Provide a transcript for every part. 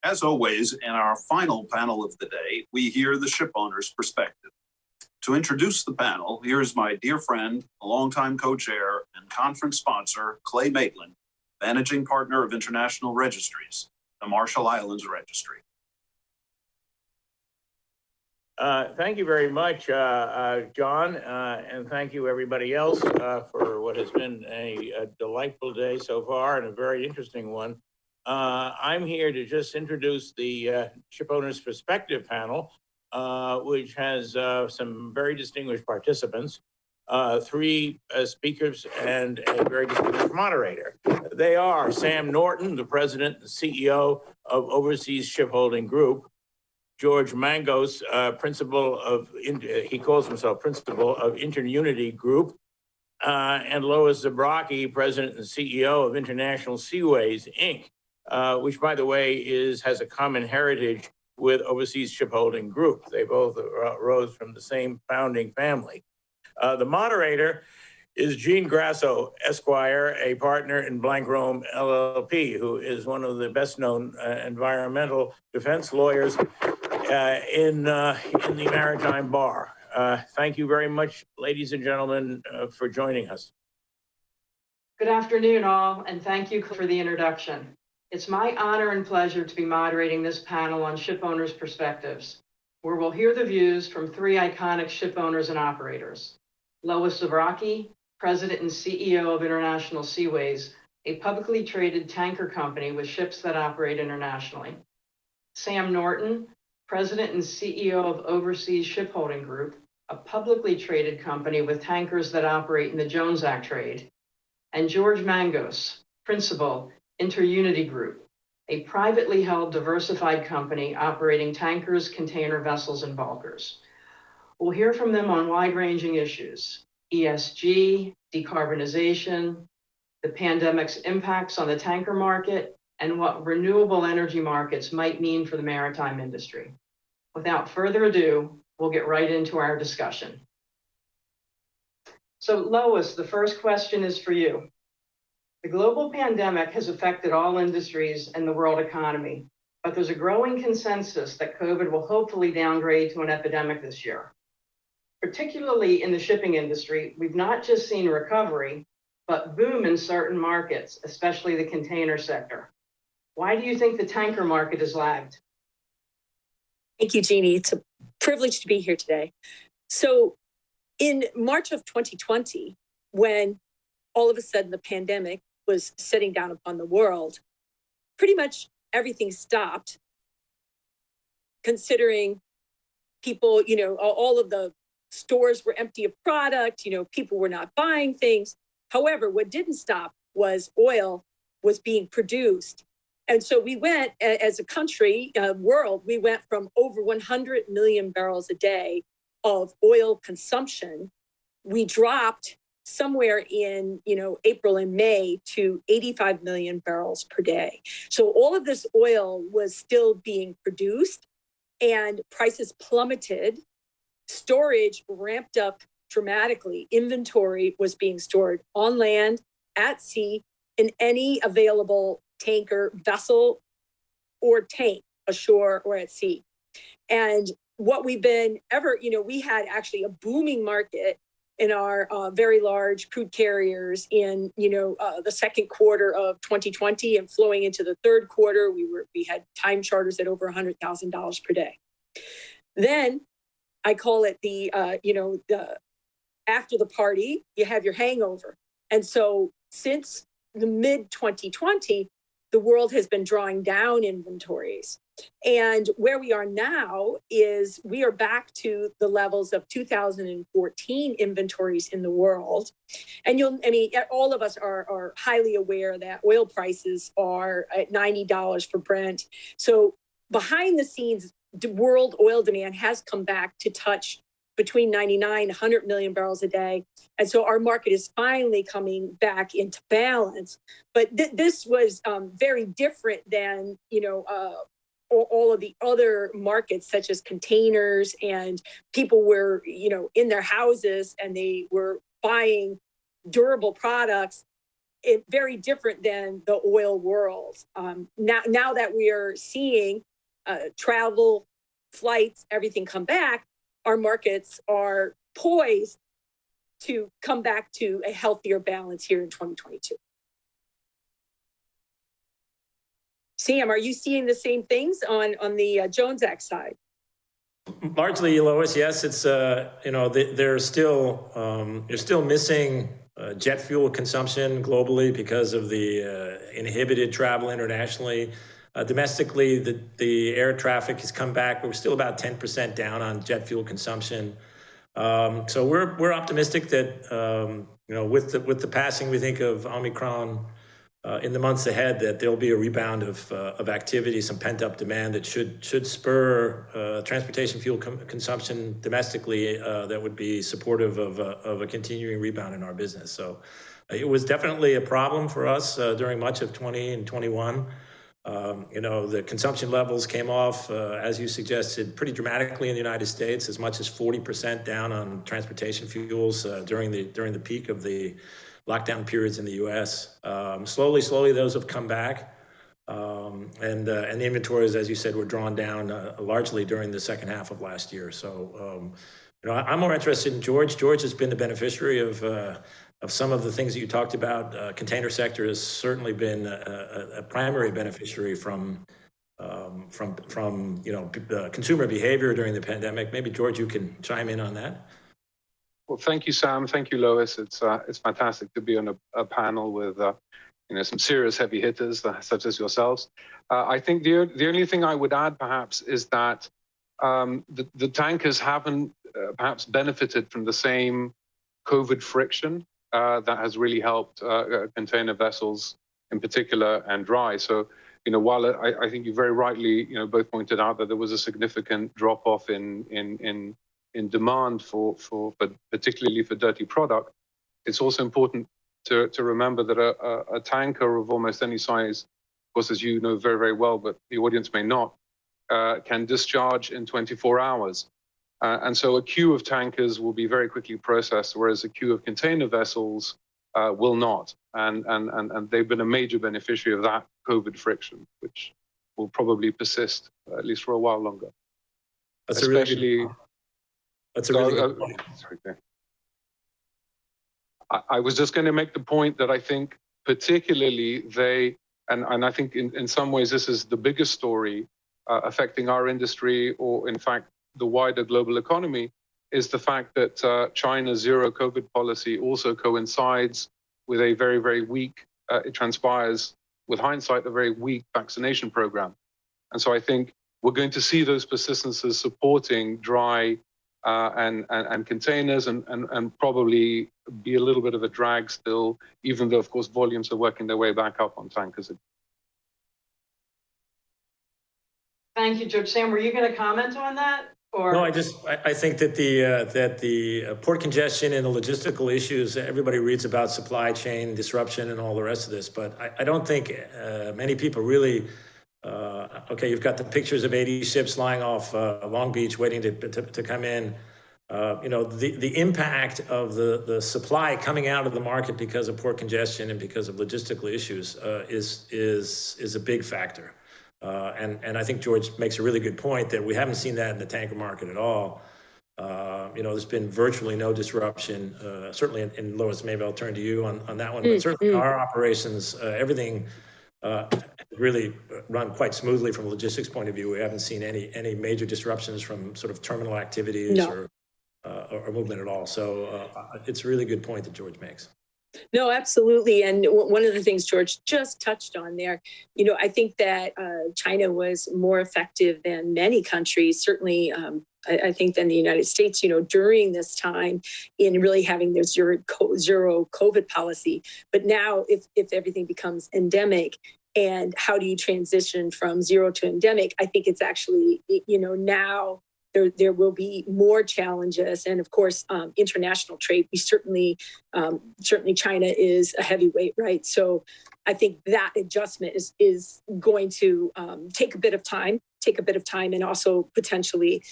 As always, in our final panel of the day, we hear the Shipowners Perspective. To introduce the panel, here's my dear friend, a longtime co-chair and conference sponsor, Clay Maitland, managing partner of International Registries, the Marshall Islands Registry. Thank you very much, John, and thank you everybody else for what has been a delightful day so far and a very interesting one. I'm here to just introduce the Shipowners Perspective panel, which has some very distinguished participants, three speakers and a very distinguished moderator. They are Sam Norton, the president and CEO of Overseas Shipholding Group; George Mangos, principal of, he calls himself principal of Interunity Group; and Lois Sovraki, president and CEO of International Seaways, Inc., which, by the way, has a common heritage with Overseas Shipholding Group. They both rose from the same founding family. The moderator is Jeanne Grasso, Esquire, a partner in Blank Rome LLP, who is one of the best-known environmental defense lawyers in the Maritime Bar. Thank you very much, ladies and gentlemen, for joining us. Good afternoon, all, and thank you for the introduction. It's my honor and pleasure to be moderating this panel on Shipowners Perspectives, where we'll hear the views from three iconic ship owners and operators: Lois Sovraki, president and CEO of International Seaways, a publicly traded tanker company with ships that operate internationally; Sam Norton, president and CEO of Overseas Shipholding Group, a publicly traded company with tankers that operate in the Jones Act trade; and George Mangos, principal, Interunity Group, a privately held diversified company operating tankers, container vessels, and bulkers. We'll hear from them on wide-ranging issues: ESG, decarbonization, the pandemic's impacts on the tanker market, and what renewable energy markets might mean for the maritime industry. Without further ado, we'll get right into our discussion. So Lois, the first question is for you. The global pandemic has affected all industries and the world economy, but there's a growing consensus that COVID will hopefully downgrade to an epidemic this year. Particularly in the shipping industry, we've not just seen recovery, but boom in certain markets, especially the container sector. Why do you think the tanker market has lagged? Thank you, Jeannie. It's a privilege to be here today. So in March of 2020, when all of a sudden the pandemic was setting down upon the world, pretty much everything stopped, considering people, all of the stores were empty of product, people were not buying things. However, what didn't stop was oil was being produced. And so we went, as a country, world, we went from over 100 million barrels a day of oil consumption. We dropped somewhere in, April and May to 85 million barrels per day. So all of this oil was still being produced and prices plummeted. Storage ramped up dramatically. Inventory was being stored on land, at sea, in any available tanker vessel or tank, ashore or at sea. And what we've been we had actually a booming market in our very large crude carriers in, the second quarter of 2020 and flowing into the third quarter. We had time charters at over $100,000 per day. Then I call it the after the party, you have your hangover. And so since the mid 2020, the world has been drawing down inventories. And where we are now is we are back to the levels of 2014 inventories in the world. And all of us are highly aware that oil prices are at $90 for Brent. So behind the scenes, the world oil demand has come back to touch between 99 and 100 million barrels a day. And so our market is finally coming back into balance. But this was very different than, all of the other markets, such as containers, and people were, in their houses and they were buying durable products very different than the oil world. Now that we are seeing travel, flights, everything come back, our markets are poised to come back to a healthier balance here in 2022. Sam, are you seeing the same things on the Jones Act side? Largely, Lois, yes. It's they're still missing jet fuel consumption globally because of the inhibited travel internationally. Domestically, the air traffic has come back, but we're still about 10% down on jet fuel consumption. So we're optimistic that with the passing, we think, of Omicron in the months ahead, that there'll be a rebound of activity, some pent up demand that should spur transportation fuel consumption domestically that would be supportive of a continuing rebound in our business. So it was definitely a problem for us during much of 20 and 21. The consumption levels came off, as you suggested, pretty dramatically in the United States, as much as 40% down on transportation fuels during the peak of the lockdown periods in the U.S. Slowly, those have come back, and the inventories, as you said, were drawn down largely during the second half of last year. So, I'm more interested in George. George has been the beneficiary of some of the things that you talked about. Container sector has certainly been a primary beneficiary from consumer behavior during the pandemic. Maybe George, you can chime in on that. Well, thank you, Sam. Thank you, Lois. It's fantastic to be on a panel with some serious heavy hitters such as yourselves. I think the only thing I would add perhaps is that the tankers haven't perhaps benefited from the same COVID friction that has really helped container vessels in particular and dry. So, while I think you very rightly both pointed out that there was a significant drop off in demand for particularly for dirty product, it's also important to remember that a tanker of almost any size, of course, as you know very, very well, but the audience may not, can discharge in 24 hours. And so a queue of tankers will be very quickly processed, whereas a queue of container vessels will not. And they've been a major beneficiary of that COVID friction, which will probably persist at least for a while longer. That's a really good point. Sorry. I was just going to make the point that I think particularly and I think in some ways this is the biggest story affecting our industry, or in fact the wider global economy, is the fact that China's zero COVID policy also coincides with a very, very weak, it transpires with hindsight, a very weak vaccination program. And so I think we're going to see those persistences supporting dry and containers and probably be a little bit of a drag still, even though, of course, volumes are working their way back up on tankers. Thank you, George. Sam, were you going to comment on that? Or? No, I think that the port congestion and the logistical issues, everybody reads about supply chain disruption and all the rest of this, but I don't think many people really. You've got the pictures of 80 ships lying off Long Beach waiting to come in. The impact of the supply coming out of the market because of port congestion and because of logistical issues is a big factor. And I think George makes a really good point that we haven't seen that in the tanker market at all. There's been virtually no disruption. Certainly in Lois, maybe I'll turn to you on that one, but certainly our operations, everything really run quite smoothly from a logistics point of view. We haven't seen any major disruptions from sort of terminal activities or movement at all. So it's a really good point that George makes. No, absolutely. And one of the things George just touched on there, I think that China was more effective than many countries, certainly I think than the United States, during this time in really having their zero COVID policy. But now if everything becomes endemic, and how do you transition from zero to endemic? I think it's actually, now there will be more challenges. And of course, international trade, we certainly China is a heavyweight, right? So I think that adjustment is going to take a bit of time and also potentially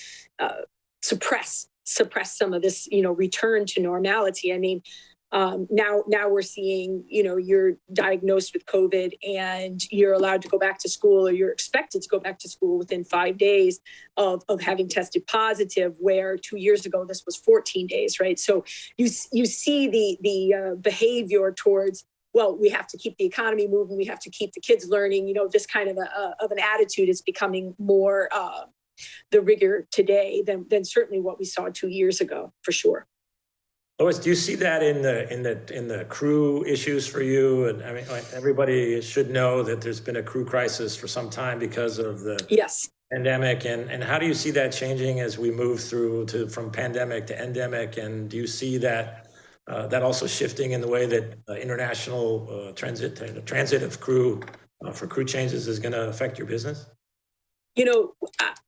suppress some of this, return to normality. I mean, Now we're seeing, you're diagnosed with COVID and you're allowed to go back to school, or you're expected to go back to school within 5 days of having tested positive, where 2 years ago, this was 14 days, right? So you see the behavior towards, well, we have to keep the economy moving, we have to keep the kids learning, this kind of an attitude is becoming more the rigor today than certainly what we saw 2 years ago, for sure. Lois, do you see that in the crew issues for you? And I mean, everybody should know that there's been a crew crisis for some time because of the pandemic. And how do you see that changing as we move from pandemic to endemic? And do you see that also shifting in the way that international transit of crew for crew changes is going to affect your business?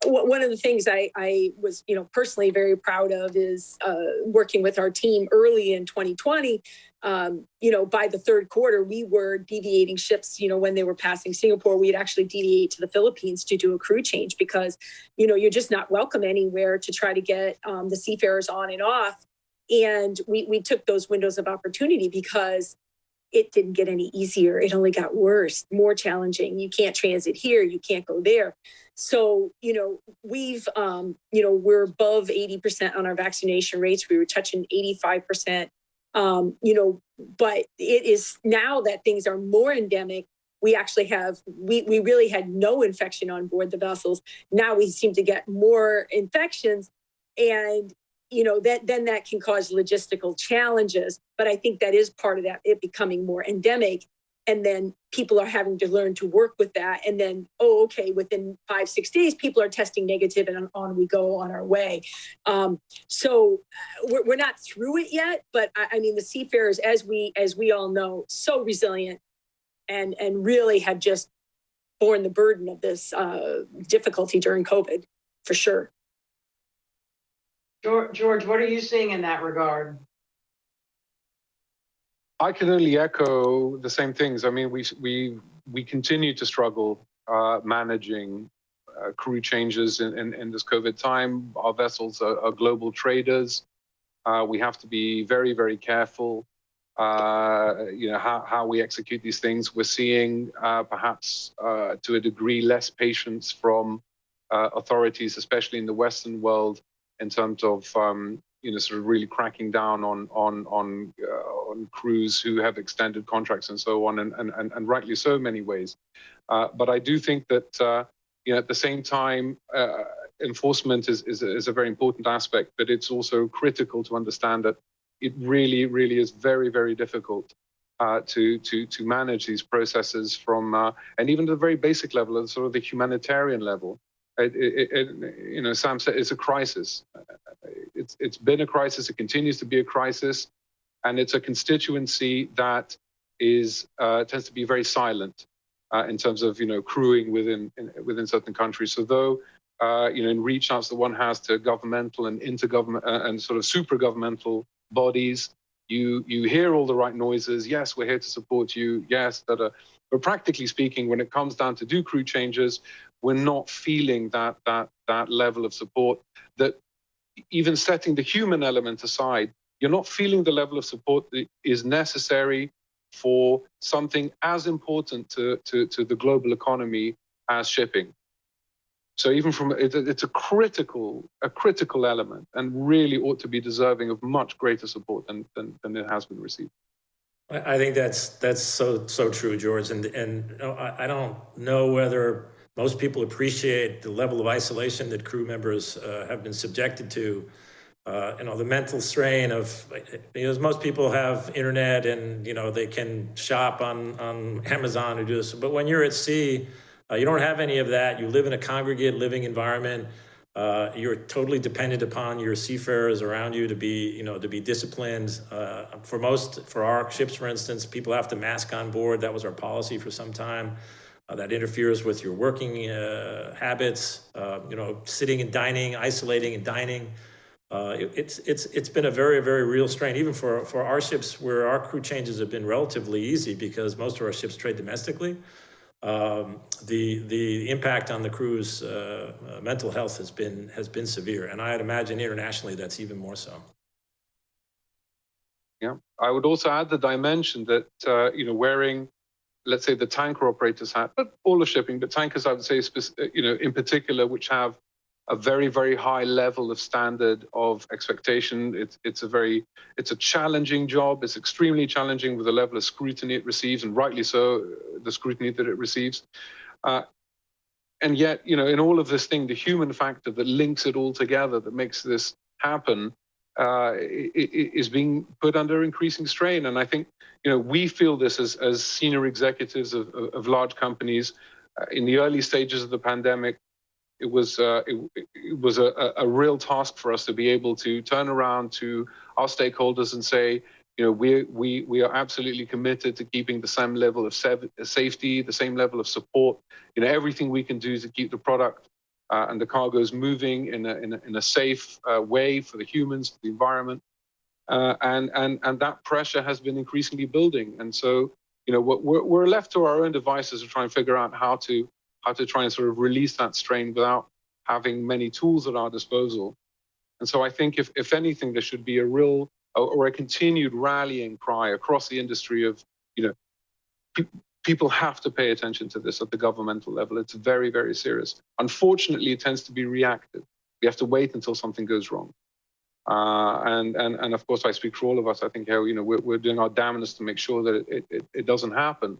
One of the things I was, personally very proud of is working with our team early in 2020. By the third quarter, we were deviating ships, when they were passing Singapore, we'd actually deviate to the Philippines to do a crew change because, you're just not welcome anywhere to try to get the seafarers on and off. And we took those windows of opportunity because it didn't get any easier. It only got worse, more challenging. You can't transit here. You can't go there. So, we've, we're above 80% on our vaccination rates. We were touching 85%, but it is now that things are more endemic. We actually we really had no infection on board the vessels. Now we seem to get more infections, and then that can cause logistical challenges. But I think that is part of that, it becoming more endemic. And then people are having to learn to work with that. And then, within 5-6 days, people are testing negative and on we go on our way. So we're not through it yet. But I mean, the seafarers, as we all know, so resilient and really have just borne the burden of this difficulty during COVID, for sure. George, what are you seeing in that regard? I can only echo the same things. I mean, we continue to struggle managing crew changes in this COVID time. Our vessels are global traders. We have to be very, very careful. How we execute these things. We're seeing perhaps to a degree less patience from authorities, especially in the Western world, in terms of sort of really cracking down on crews who have extended contracts and so on, and rightly so in many ways. But I do think that at the same time, enforcement is a very important aspect, but it's also critical to understand that it really, really is very, very difficult to manage these processes from and even at the very basic level, sort of the humanitarian level. Sam said it's a crisis. It's been a crisis. It continues to be a crisis, and it's a constituency that tends to be very silent in terms of crewing within certain countries. So though in reach outs that one has to governmental and intergovernment and sort of super governmental bodies, you hear all the right noises. Yes, we're here to support you. Yes, but practically speaking, when it comes down to do crew changes, we're not feeling that level of support. That even setting the human element aside, you're not feeling the level of support that is necessary for something as important to the global economy as shipping. So even it's a critical element, and really ought to be deserving of much greater support than it has been received. I think that's so true, George. And I don't know whether most people appreciate the level of isolation that crew members have been subjected to. The mental strain of, most people have internet and, they can shop on Amazon or do this. But when you're at sea, you don't have any of that. You live in a congregate living environment. You're totally dependent upon your seafarers around you to be disciplined. For our ships, for instance, people have to mask on board. That was our policy for some time. That interferes with your working habits. Sitting and dining, isolating and dining. It's been a very, very real strain, even for our ships, where our crew changes have been relatively easy because most of our ships trade domestically. The impact on the crew's mental health has been severe, and I'd imagine internationally that's even more so. Yeah, I would also add the dimension that wearing, let's say, the tanker operator's hat, but all of shipping, but tankers, I would say, in particular, which have a very, very high level of standard of expectation. It's a challenging job. It's extremely challenging with the level of scrutiny it receives, and rightly so, the scrutiny that it receives. And yet, in all of this thing, the human factor that links it all together, that makes this happen, is being put under increasing strain. And I think, we feel this as senior executives of large companies. In the early stages of the pandemic, it was a real task for us to be able to turn around to our stakeholders and say, we are absolutely committed to keeping the same level of safety, the same level of support, everything we can do to keep the product and the cargoes moving in a safe way for the humans, for the environment, and that pressure has been increasingly building. And so, we're left to our own devices to try and figure out how to try and sort of release that strain without having many tools at our disposal. And so I think if anything, there should be a real or a continued rallying cry across the industry of, people have to pay attention to this at the governmental level. It's very, very serious. Unfortunately, it tends to be reactive. We have to wait until something goes wrong. And of course, I speak for all of us. I think we're doing our damnedest to make sure that it doesn't happen.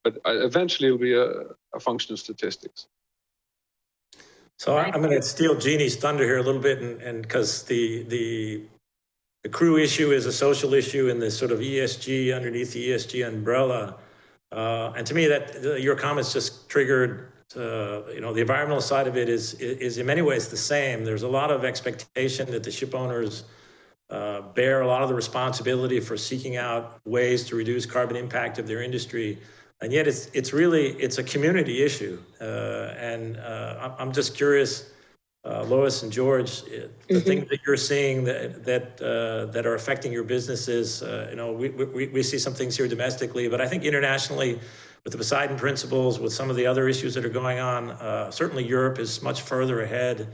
But eventually, it'll be a function of statistics. So I'm going to steal Jeannie's thunder here a little bit, and because the crew issue is a social issue in this sort of ESG underneath the ESG umbrella. And to me, that your comments just triggered, the environmental side of it is in many ways the same. There's a lot of expectation that the ship owners bear a lot of the responsibility for seeking out ways to reduce carbon impact of their industry. And yet it's a community issue. And I'm just curious, Lois and George, the things that you're seeing that are affecting your businesses. We see some things here domestically, but I think internationally, with the Poseidon Principles, with some of the other issues that are going on, certainly Europe is much further ahead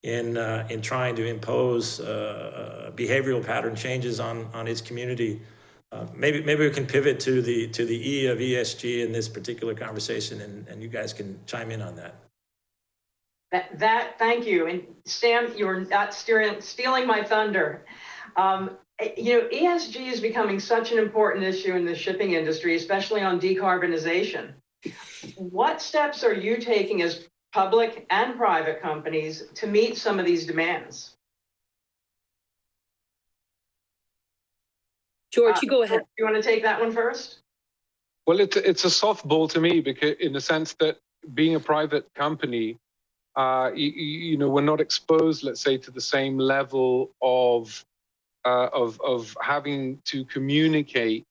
in trying to impose behavioral pattern changes on its community. Maybe we can pivot to the E of ESG in this particular conversation, and you guys can chime in on that. Thank you. And Sam, you're not stealing my thunder. ESG is becoming such an important issue in the shipping industry, especially on decarbonization. What steps are you taking as public and private companies to meet some of these demands? George, you go ahead. You want to take that one first? Well, it's a softball to me, because in the sense that being a private company, we're not exposed, let's say, to the same level of having to communicate,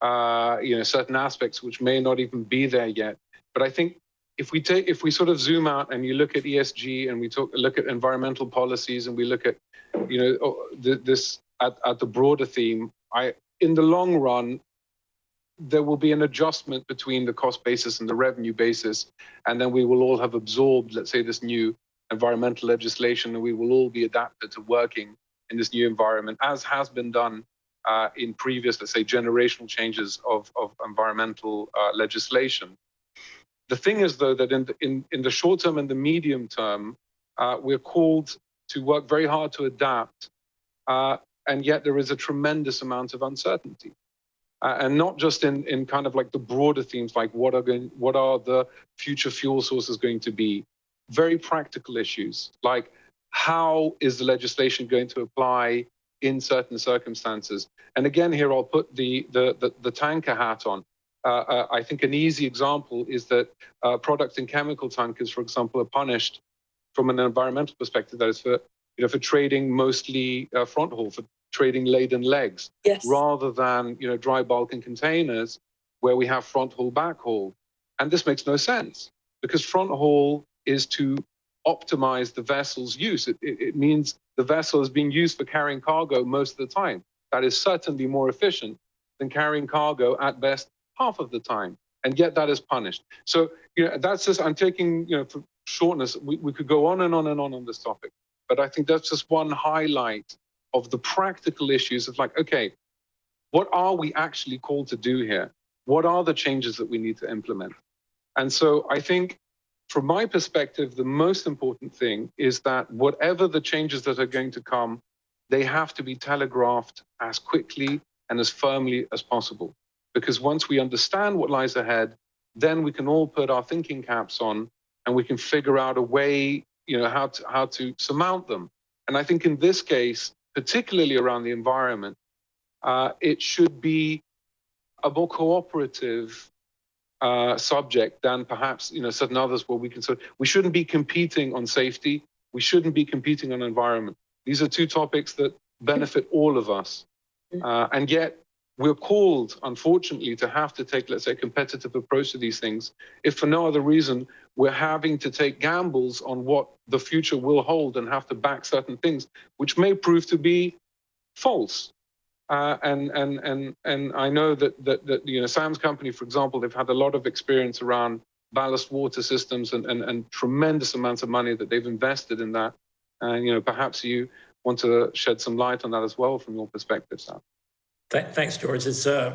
certain aspects which may not even be there yet. But I think if we sort of zoom out and you look at ESG and we look at environmental policies and we look at, this at the broader theme, in the long run, there will be an adjustment between the cost basis and the revenue basis, and then we will all have absorbed, let's say, this new environmental legislation, and we will all be adapted to working in this new environment, as has been done in previous, let's say, generational changes of environmental legislation. The thing is, though, that in the short term and the medium term, we're called to work very hard to adapt, and yet there is a tremendous amount of uncertainty. And not just in kind of like the broader themes, like what are the future fuel sources going to be? Very practical issues, like how is the legislation going to apply in certain circumstances? And again, here I'll put the tanker hat on. I think an easy example is that product and chemical tankers, for example, are punished from an environmental perspective. That is for trading mostly front haul, for trading laden legs, yes, rather than dry bulk and containers where we have front haul, back haul. And this makes no sense, because front haul is to optimize the vessel's use. It means the vessel is being used for carrying cargo most of the time. That is certainly more efficient than carrying cargo at best half of the time, and yet that is punished. So that's just, I'm taking for shortness, we could go on and on and on this topic, but I think that's just one highlight of the practical issues of, like, okay, what are we actually called to do here? What are the changes that we need to implement? And so I think from my perspective, the most important thing is that whatever the changes that are going to come, they have to be telegraphed as quickly and as firmly as possible. Because once we understand what lies ahead, then we can all put our thinking caps on and we can figure out a way, how to surmount them. And I think in this case, particularly around the environment, it should be a more cooperative subject than perhaps certain others where we shouldn't be competing on safety. We shouldn't be competing on environment. These are two topics that benefit all of us. And yet we're called, unfortunately, to have to take, let's say, a competitive approach to these things. If for no other reason, we're having to take gambles on what the future will hold and have to back certain things, which may prove to be false. And I know that Sam's company, for example, they've had a lot of experience around ballast water systems and tremendous amounts of money that they've invested in that. And perhaps you want to shed some light on that as well from your perspective, Sam. Thanks, George. It's I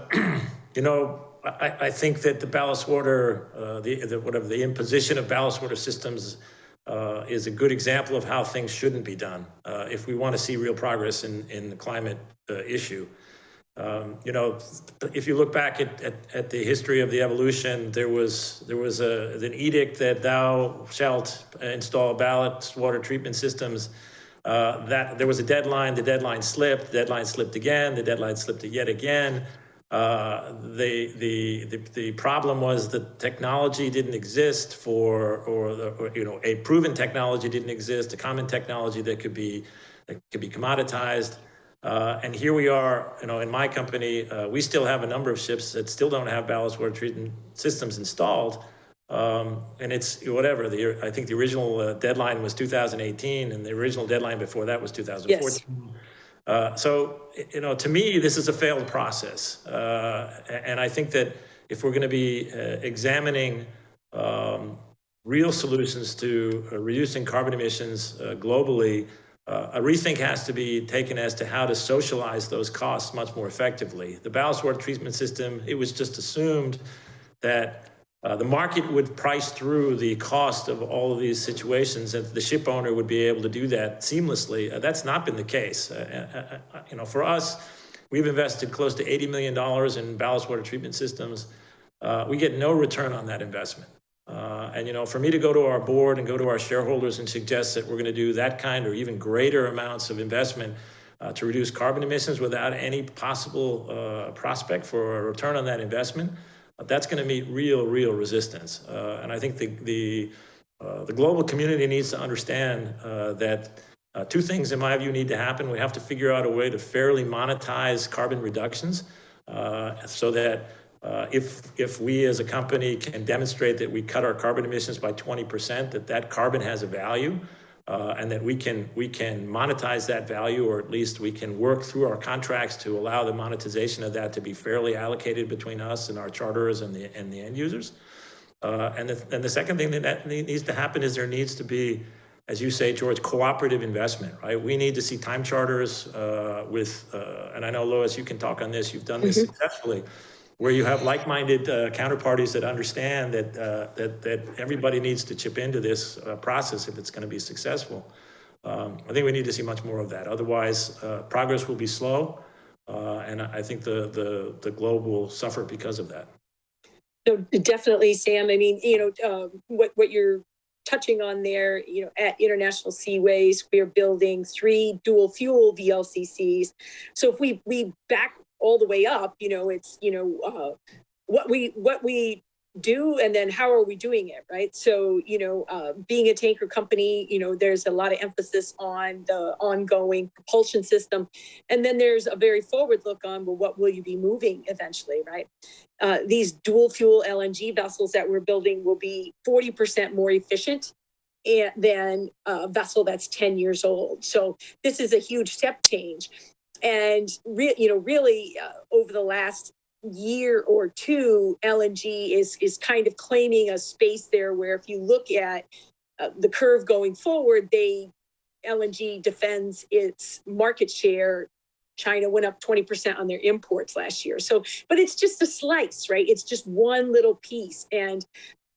think that the ballast water, the imposition of ballast water systems is a good example of how things shouldn't be done if we want to see real progress in the climate issue. If you look back at the history of the evolution, there was an edict that thou shalt install ballast water treatment systems. That there was a deadline. The deadline slipped. The deadline slipped again. The deadline slipped yet again. The problem was that technology didn't exist a proven technology didn't exist, a common technology that could be commoditized. And here we are, in my company, we still have a number of ships that still don't have ballast water treatment systems installed. And it's whatever, I think the original deadline was 2018 and the original deadline before that was 2014. Yes. So, to me, this is a failed process. And I think that if we're going to be examining real solutions to reducing carbon emissions globally, a rethink has to be taken as to how to socialize those costs much more effectively. The ballast water treatment system, it was just assumed that the market would price through the cost of all of these situations and the ship owner would be able to do that seamlessly. That's not been the case. For us, we've invested close to $80 million in ballast water treatment systems. We get no return on that investment. And for me to go to our board and go to our shareholders and suggest that we're going to do that kind or even greater amounts of investment to reduce carbon emissions without any possible prospect for a return on that investment, that's going to meet real resistance. And I think the global community needs to understand that two things, in my view, need to happen. We have to figure out a way to fairly monetize carbon reductions so that if we as a company can demonstrate that we cut our carbon emissions by 20%, that carbon has a value, and that we can monetize that value, or at least we can work through our contracts to allow the monetization of that to be fairly allocated between us and our charterers and the end users. And the second thing that needs to happen is there needs to be, as you say, George, cooperative investment, right? We need to see time charters and I know, Lois, you can talk on this, you've done this successfully, where you have like-minded counterparties that understand that everybody needs to chip into this process if it's going to be successful. I think we need to see much more of that. Otherwise, progress will be slow, and I think the globe will suffer because of that. No, definitely, Sam. I mean, what you're touching on there, at International Seaways, we're building 3 dual fuel VLCCs. So if we back all the way up, it's, what we do and then how are we doing it, right? So, being a tanker company, there's a lot of emphasis on the ongoing propulsion system. And then there's a very forward look on, well, what will you be moving eventually, right? These dual fuel LNG vessels that we're building will be 40% more efficient than a vessel that's 10 years old. So this is a huge step change. And really, over the last year or two, LNG is kind of claiming a space there where if you look at the curve going forward, LNG defends its market share China went up 20% on their imports last year. So, but it's just a slice, right? It's just one little piece. And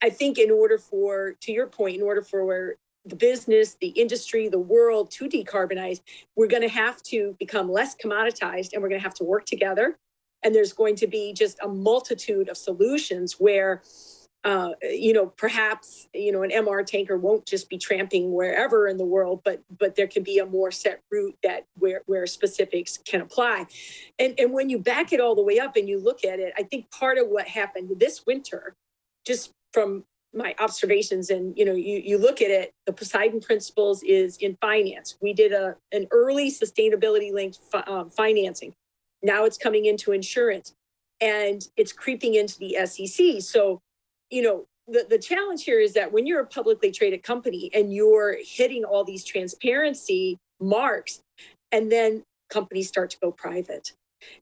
I think in order for, to your point, in order for the business, the industry, the world to decarbonize, we're going to have to become less commoditized, and we're going to have to work together. And there's going to be just a multitude of solutions where, perhaps, an MR tanker won't just be tramping wherever in the world, but there can be a more set route that where specifics can apply. And when you back it all the way up and you look at it, I think part of what happened this winter, just from my observations, and you look at it, the Poseidon Principles is in finance. We did an early sustainability linked financing. Now it's coming into insurance, and it's creeping into the SEC. So, the challenge here is that when you're a publicly traded company and you're hitting all these transparency marks, and then companies start to go private.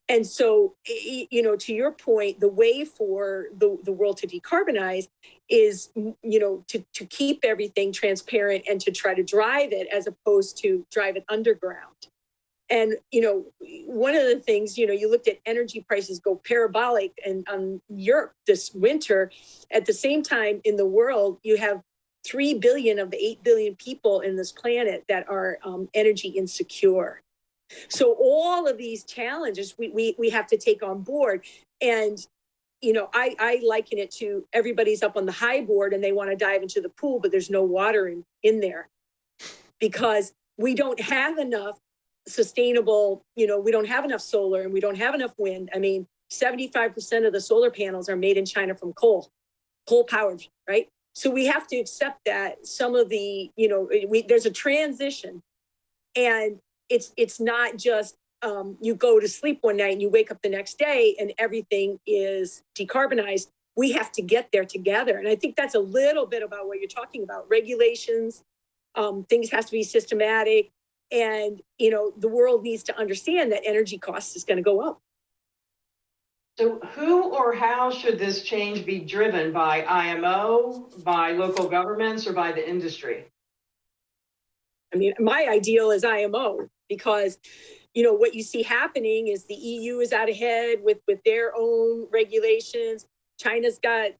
And so, to your point, the way for the world to decarbonize is, to keep everything transparent and to try to drive it as opposed to drive it underground. And, one of the things, you looked at energy prices go parabolic in Europe this winter. At the same time, in the world, you have 3 billion of the 8 billion people in this planet that are energy insecure. So all of these challenges we have to take on board. And, I liken it to everybody's up on the high board and they want to dive into the pool, but there's no water in there because we don't have enough sustainable, we don't have enough solar and we don't have enough wind. I mean, 75% of the solar panels are made in China from coal powered, right? So we have to accept that some of the, there's a transition, and it's not just you go to sleep one night and you wake up the next day and everything is decarbonized. We have to get there together. And I think that's a little bit about what you're talking about. Regulations, things have to be systematic. And, the world needs to understand that energy costs is going to go up. So who or how should this change be driven by? IMO, by local governments, or by the industry? I mean, my ideal is IMO because, what you see happening is the EU is out ahead with their own regulations. China's got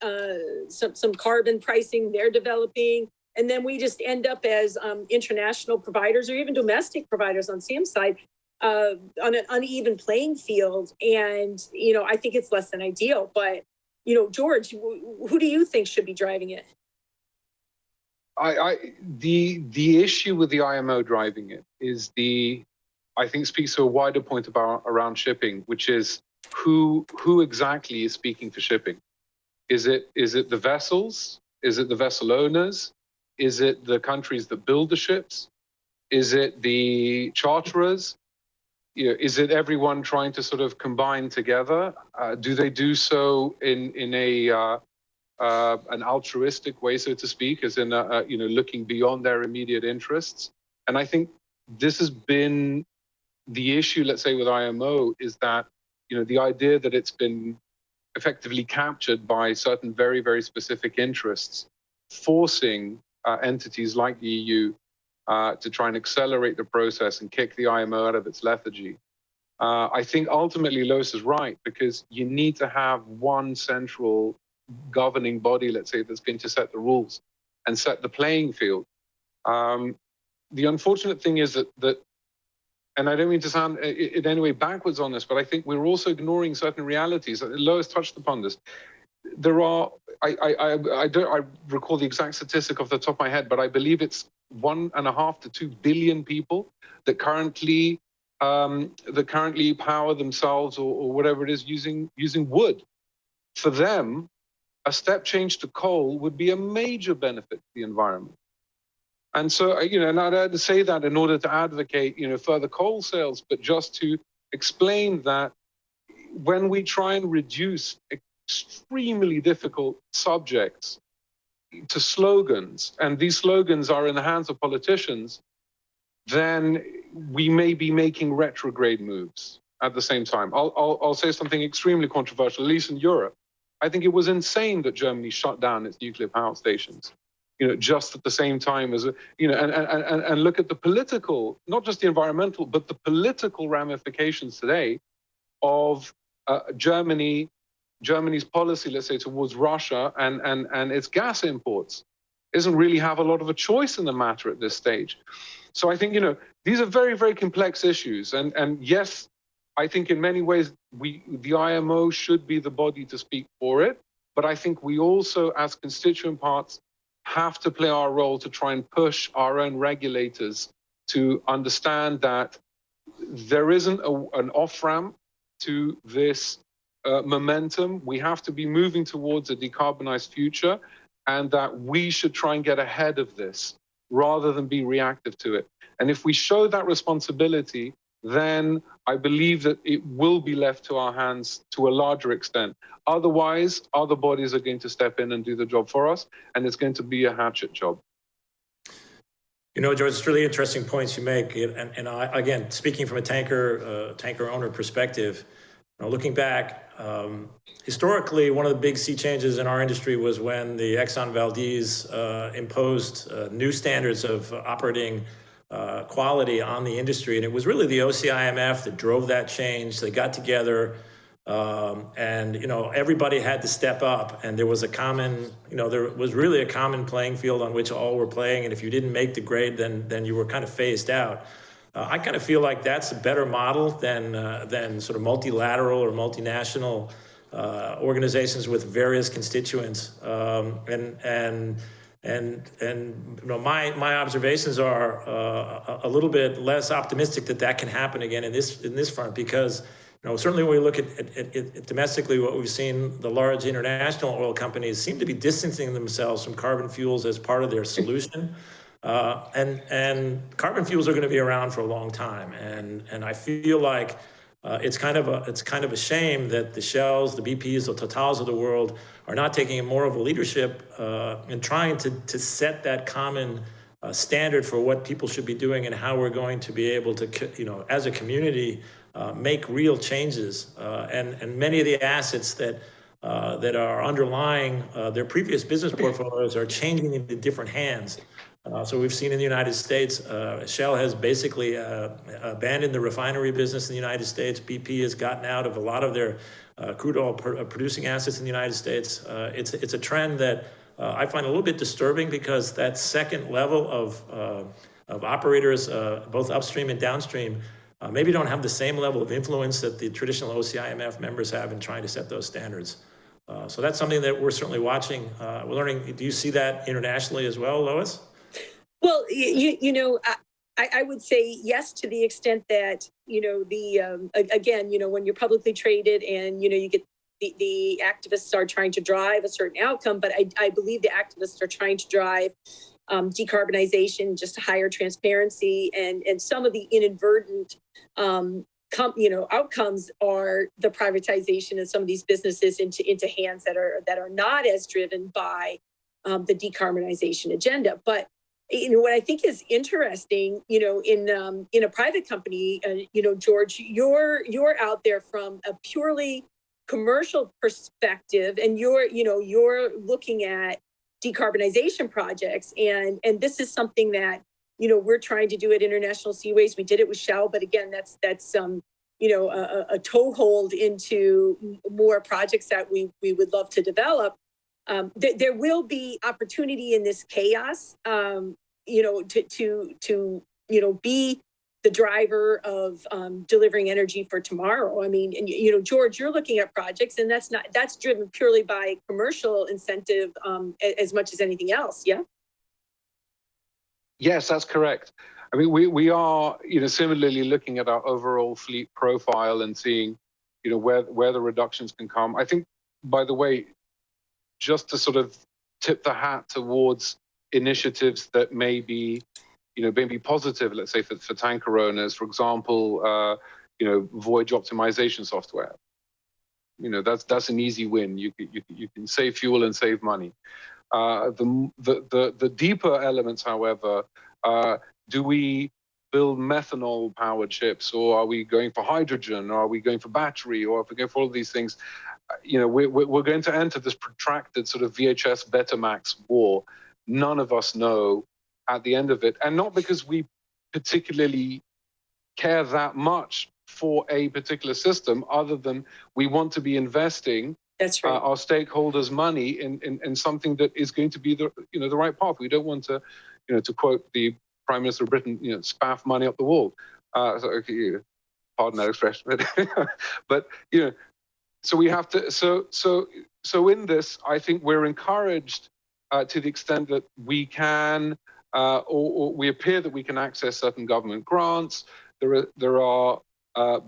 some carbon pricing they're developing. And then we just end up as international providers or even domestic providers on Sam's side on an uneven playing field. And, I think it's less than ideal. But, George, who do you think should be driving it? The issue with the IMO driving it is I think speaks to a wider point around shipping, which is who exactly is speaking for shipping? Is it the vessels? Is it the vessel owners? Is it the countries that build the ships? Is it the charterers? Is it everyone trying to sort of combine together? Do they do so in an altruistic way, so to speak, as in looking beyond their immediate interests? And I think this has been the issue, let's say, with IMO, is that the idea that it's been effectively captured by certain very, very specific interests, forcing entities like the EU to try and accelerate the process and kick the IMO out of its lethargy. I think ultimately Lois is right, because you need to have one central governing body, let's say, that's going to set the rules and set the playing field. The unfortunate thing is that, and I don't mean to sound in any way backwards on this, but I think we're also ignoring certain realities. Lois touched upon this. There are, I recall the exact statistic off the top of my head, but I believe it's 1.5 to 2 billion people that currently power themselves or whatever it is using wood. For them, a step change to coal would be a major benefit to the environment. And so, and I'd say that in order to advocate, further coal sales, but just to explain that when we try and reduce extremely difficult subjects to slogans, and these slogans are in the hands of politicians, then we may be making retrograde moves at the same time. I'll say something extremely controversial, at least in Europe. I think it was insane that Germany shut down its nuclear power stations. just at the same time as, and look at the political, not just the environmental, but the political ramifications today of Germany's policy, let's say, towards Russia and its gas imports. Doesn't really have a lot of a choice in the matter at this stage. So I think, these are very, very complex issues. And yes, I think in many ways, the IMO should be the body to speak for it. But I think we also, as constituent parts, have to play our role to try and push our own regulators to understand that there isn't an off-ramp to this momentum. We have to be moving towards a decarbonized future, and that we should try and get ahead of this rather than be reactive to it. And if we show that responsibility, then I believe that it will be left to our hands to a larger extent. Otherwise, other bodies are going to step in and do the job for us, and it's going to be a hatchet job. George, it's really interesting points you make. And I, again, speaking from a tanker owner perspective, looking back, historically, one of the big sea changes in our industry was when the Exxon Valdez imposed new standards of operating quality on the industry. And it was really the OCIMF that drove that change. They got together and, everybody had to step up. And there was a common, there was really a common playing field on which all were playing. And if you didn't make the grade, then you were kind of phased out. I kind of feel like that's a better model than sort of multilateral or multinational organizations with various constituents. My observations are a little bit less optimistic that can happen again in this front, because certainly when we look at domestically, what we've seen, the large international oil companies seem to be distancing themselves from carbon fuels as part of their solution. And carbon fuels are going to be around for a long time, and I feel like it's kind of a shame that the Shells, the BPs, the Totals of the world are not taking more of a leadership in trying to set that common standard for what people should be doing and how we're going to be able to, as a community, make real changes. And many of the assets that are underlying their previous business portfolios are changing into different hands. So we've seen in the United States, Shell has basically abandoned the refinery business in the United States. BP has gotten out of a lot of their crude oil producing assets in the United States. It's a trend that I find a little bit disturbing, because that second level of operators, both upstream and downstream, maybe don't have the same level of influence that the traditional OCIMF members have in trying to set those standards. So that's something that we're certainly watching. We're learning. Do you see that internationally as well, Lois? Well, I would say yes, to the extent that, again, when you're publicly traded and, you get the activists are trying to drive a certain outcome, but I believe the activists are trying to drive decarbonization, just higher transparency, and some of the inadvertent outcomes are the privatization of some of these businesses into hands that are not as driven by the decarbonization agenda. But what I think is interesting, in a private company, George, you're out there from a purely commercial perspective, and you're looking at decarbonization projects, and this is something that we're trying to do at International Seaways. We did it with Shell, but again, that's a toehold into more projects that we would love to develop. There will be opportunity in this chaos, to be the driver of delivering energy for tomorrow. I mean, and, George, you're looking at projects, and that's driven purely by commercial incentive as much as anything else. Yeah. Yes, that's correct. I mean, we are, similarly looking at our overall fleet profile and seeing, where the reductions can come. I think, by the way, just to sort of tip the hat towards initiatives that may be, maybe positive, let's say, for tanker owners, for example, voyage optimization software. That's an easy win. You can save fuel and save money. The deeper elements, however, do we build methanol powered ships, or are we going for hydrogen, or are we going for battery, or if we go for all of these things? We're going to enter this protracted sort of VHS Betamax war. none of us know at the end of it. And not because we particularly care that much for a particular system, other than we want to be investing That's right. our stakeholders' money in something that is going to be the right path. We don't want to, to quote the Prime Minister of Britain, spaff money up the wall. Pardon that expression, but so we have to. So in this, I think we're encouraged to the extent that we can, or we appear that we can access certain government grants. There are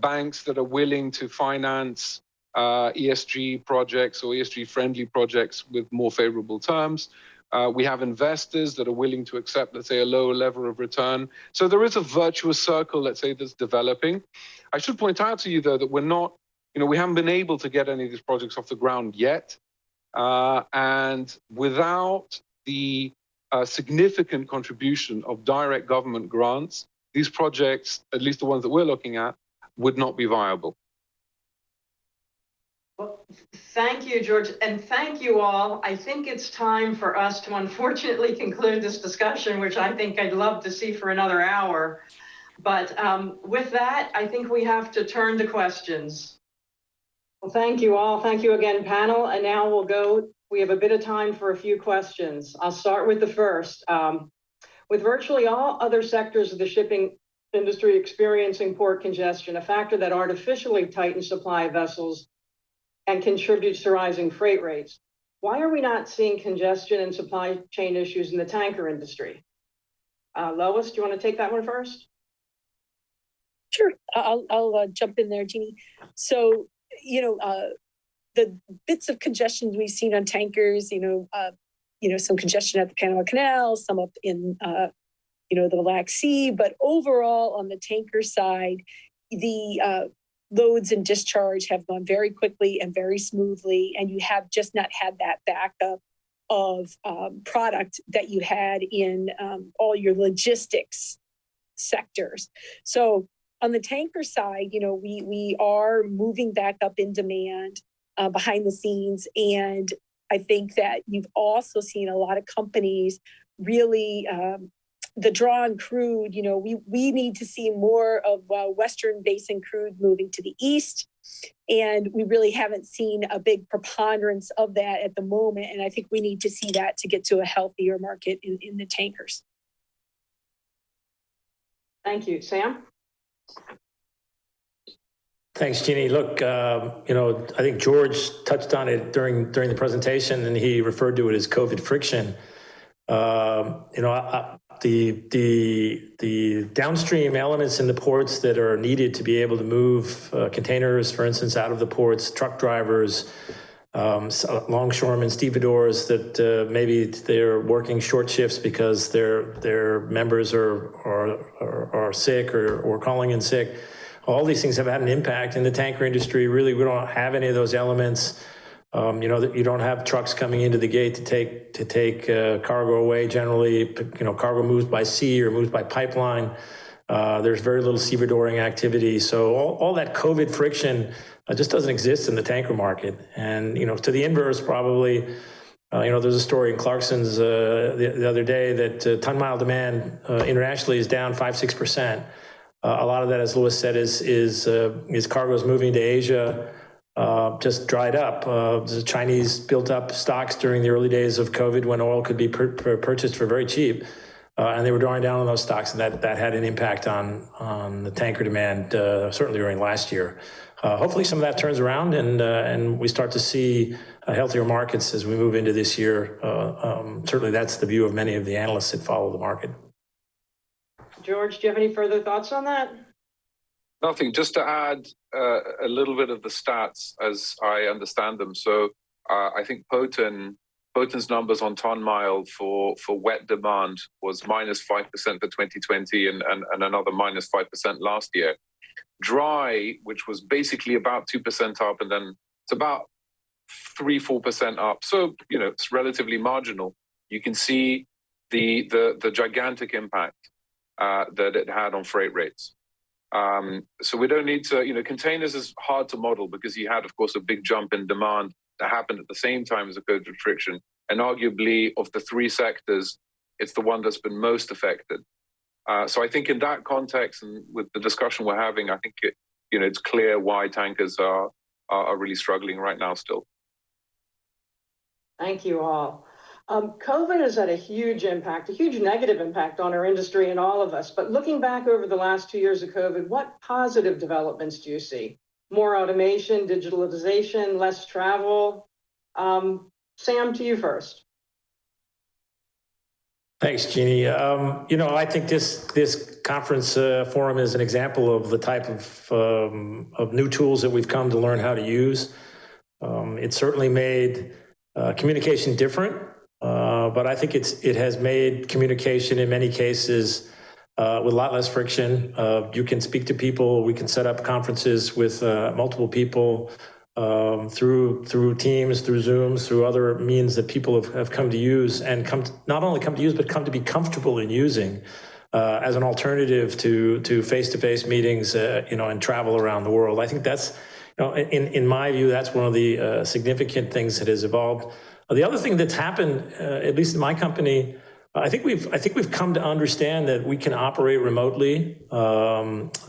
banks that are willing to finance ESG projects or ESG-friendly projects with more favorable terms. We have investors that are willing to accept, let's say, a lower level of return. So there is a virtuous circle, let's say, that's developing. I should point out to you, though, that we're not, we haven't been able to get any of these projects off the ground yet. And without the significant contribution of direct government grants, these projects, at least the ones that we're looking at, would not be viable. Well, thank you, George, and thank you all. I think it's time for us to unfortunately conclude this discussion, which I think I'd love to see for another hour. But with that, I think we have to turn to questions. Well, thank you all. Thank you again, panel. And now we have a bit of time for a few questions. I'll start with the first. With virtually all other sectors of the shipping industry experiencing port congestion, a factor that artificially tightens supply of vessels and contributes to rising freight rates, why are we not seeing congestion and supply chain issues in the tanker industry? Lois, do you want to take that one first? Sure, I'll jump in there, Jeanne. So, the bits of congestion we've seen on tankers, some congestion at the Panama Canal, some up in, the Black Sea, but overall on the tanker side, the loads and discharge have gone very quickly and very smoothly, and you have just not had that backup of product that you had in all your logistics sectors. So on the tanker side, we are moving back up in demand behind the scenes, and I think that you've also seen a lot of companies really the draw on crude. We need to see more of Western Basin crude moving to the east, and we really haven't seen a big preponderance of that at the moment. And I think we need to see that to get to a healthier market in the tankers. Thank you, Sam. Thanks, Jeanne. Look, I think George touched on it during the presentation, and he referred to it as COVID friction. The downstream elements in the ports that are needed to be able to move containers, for instance, out of the ports, truck drivers, longshoremen, stevedores that maybe they're working short shifts because their members are sick or calling in sick. All these things have had an impact in the tanker industry. Really, we don't have any of those elements. You don't have trucks coming into the gate to take cargo away. Generally, cargo moves by sea or moves by pipeline. There's very little stevedoring activity. So all that COVID friction just doesn't exist in the tanker market. And, to the inverse, probably, there's a story in Clarkson's the other day that ton-mile demand internationally is down 5-6%. A lot of that, as Lois said, is cargoes moving to Asia. Just dried up. The Chinese built up stocks during the early days of COVID when oil could be purchased for very cheap, and they were drawing down on those stocks, and that had an impact on the tanker demand, certainly during last year. Hopefully some of that turns around and we start to see healthier markets as we move into this year. Certainly that's the view of many of the analysts that follow the market. George, do you have any further thoughts on that? Nothing, just to add a little bit of the stats as I understand them. So I think Poten's numbers on ton mile for wet demand was -5% for 2020 and another -5% last year. Dry, which was basically about 2% up, and then it's about 3-4% up. So, it's relatively marginal. You can see the gigantic impact that it had on freight rates. So we don't need to, containers is hard to model because you had, of course, a big jump in demand that happened at the same time as a COVID restriction. and arguably of the three sectors, it's the one that's been most affected. So I think in that context, and with the discussion we're having, I think it's clear why tankers are really struggling right now still. Thank you all. COVID has had a huge impact, a huge negative impact on our industry and all of us. But looking back over the last 2 years of COVID, what positive developments do you see? More automation, digitalization, less travel? Sam, to you first. Thanks, Jeannie. I think this conference forum is an example of the type of new tools that we've come to learn how to use. It certainly made communication different, but I think it has made communication in many cases with a lot less friction. You can speak to people. We can set up conferences with multiple people through Teams, through Zooms, through other means that people have come to use and not only come to use, but come to be comfortable in using as an alternative to face-to-face meetings, and travel around the world. I think that's, in my view, that's one of the significant things that has evolved. The other thing that's happened, at least in my company, I think we've come to understand that we can operate remotely. There's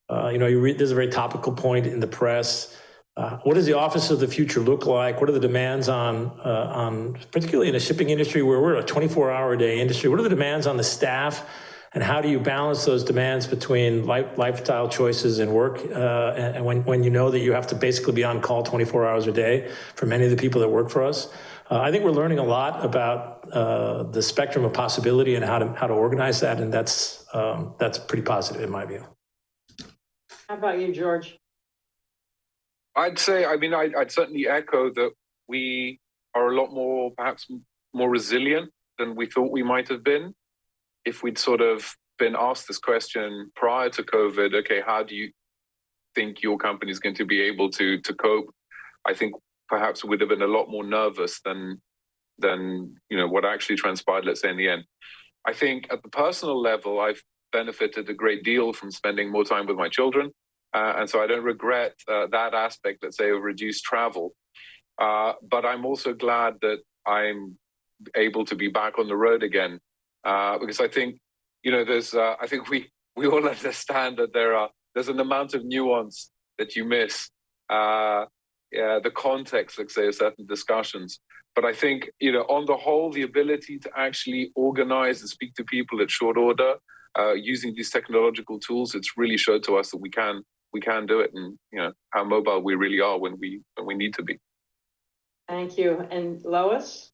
a very topical point in the press. What does the office of the future look like? What are the demands on particularly in the shipping industry where we're a 24-hour-a-day industry? What are the demands on the staff? And how do you balance those demands between lifestyle choices and work? And when you know that you have to basically be on call 24 hours a day for many of the people that work for us? I think we're learning a lot about the spectrum of possibility and how to organize that. And that's pretty positive in my view. How about you, George? I'd say, I'd certainly echo that we are a lot more, perhaps more resilient than we thought we might have been. If we'd sort of been asked this question prior to COVID, okay, how do you think your company is going to be able to cope? I think perhaps we'd have been a lot more nervous than what actually transpired, let's say, in the end. I think at the personal level, I've benefited a great deal from spending more time with my children. And so I don't regret that aspect, let's say, of reduced travel. But I'm also glad that I'm able to be back on the road again. Because I think, I think we all understand that there's an amount of nuance that you miss, the context, let's say, of certain discussions. But I think, on the whole, the ability to actually organize and speak to people at short order, using these technological tools, it's really showed to us that we can do it, and how mobile we really are when we need to be. Thank you. And Lois?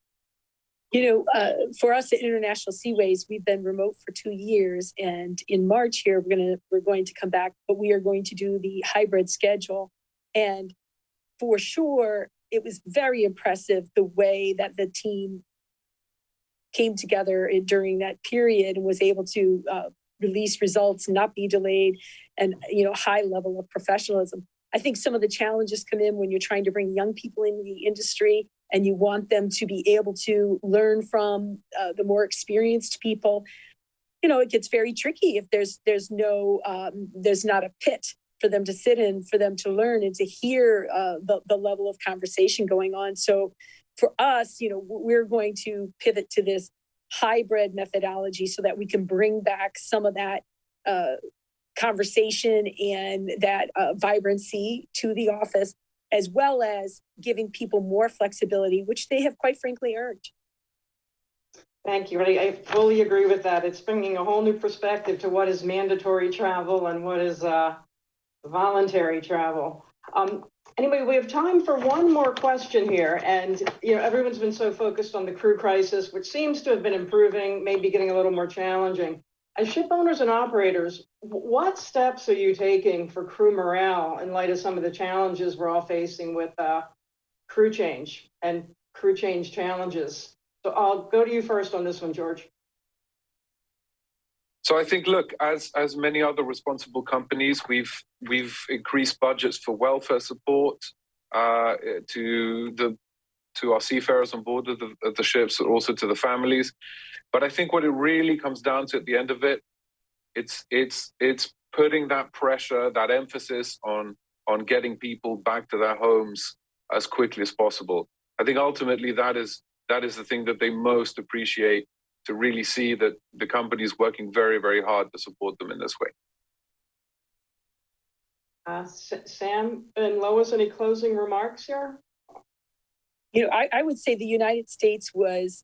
For us at International Seaways, we've been remote for 2 years, and in March here, we're going to come back, but we are going to do the hybrid schedule. And for sure, it was very impressive the way that the team came together during that period and was able to release results, not be delayed, and high level of professionalism. I think some of the challenges come in when you're trying to bring young people into the industry and you want them to be able to learn from the more experienced people. It gets very tricky if there's not a pit for them to sit in, for them to learn and to hear the level of conversation going on. So for us, we're going to pivot to this hybrid methodology so that we can bring back some of that conversation and that vibrancy to the office, as well as giving people more flexibility, which they have quite frankly earned. Thank you. I fully agree with that. It's bringing a whole new perspective to what is mandatory travel and what is voluntary travel. Anyway, we have time for one more question here. And, everyone's been so focused on the crew crisis, which seems to have been improving, maybe getting a little more challenging. As ship owners and operators, what steps are you taking for crew morale in light of some of the challenges we're all facing with crew change and crew change challenges? So I'll go to you first on this one, George. So I think, look, as many other responsible companies, we've increased budgets for welfare support to our seafarers on board of the ships, and also to the families. But I think what it really comes down to at the end of it, it's putting that pressure, that emphasis on getting people back to their homes as quickly as possible. I think ultimately that is that is the thing that they most appreciate, to really see that the company is working very, very hard to support them in this way. Sam and Lois, any closing remarks here? I would say the United States was,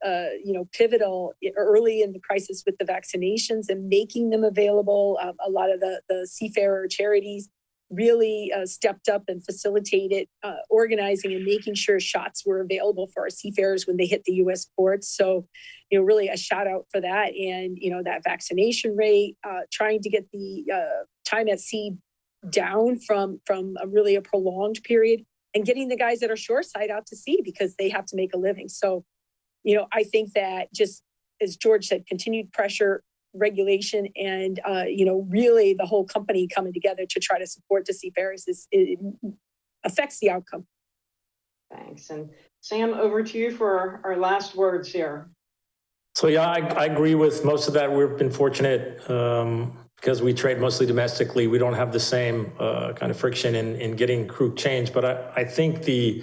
pivotal early in the crisis with the vaccinations and making them available. A lot of the seafarer charities really stepped up and facilitated organizing and making sure shots were available for our seafarers when they hit the U.S. ports. So, really a shout out for that. And, that vaccination rate, trying to get the time at sea down from a prolonged period, and getting the guys that are shoreside out to sea because they have to make a living. So, I think that, just as George said, continued pressure, regulation, and, really the whole company coming together to try to support the seafarers it affects the outcome. Thanks. And Sam, over to you for our last words here. So yeah, I agree with most of that. We've been fortunate because we trade mostly domestically. We don't have the same kind of friction in getting crew changed. But I think the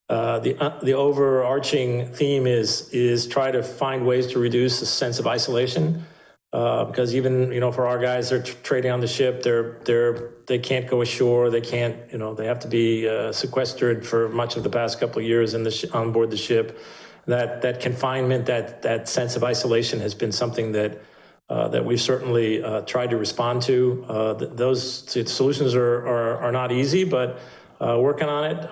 overarching theme is try to find ways to reduce a sense of isolation. Because even, for our guys, they're trading on the ship, they can't go ashore, they can't, they have to be sequestered for much of the past couple of years on board the ship. That confinement, that sense of isolation has been something that we've certainly tried to respond to. Those solutions are not easy, but working on it.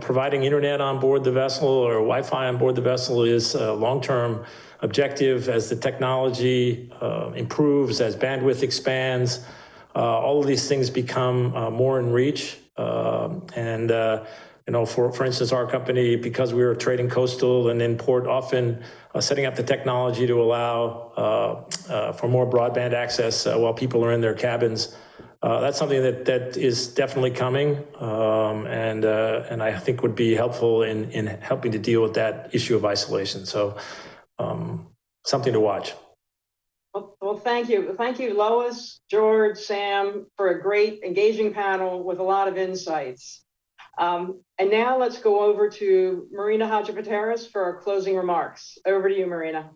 Providing internet on board the vessel or Wi-Fi on board the vessel is a long-term objective. As the technology improves, as bandwidth expands, all of these things become more in reach. For instance, our company, because we were trading coastal and in port, often setting up the technology to allow for more broadband access while people are in their cabins. That's something that is definitely coming, and I think would be helpful in helping to deal with that issue of isolation. So something to watch. Well, thank you. Thank you, Lois, George, Sam, for a great, engaging panel with a lot of insights. And now let's go over to Marina Hatrapateras for our closing remarks. Over to you, Marina.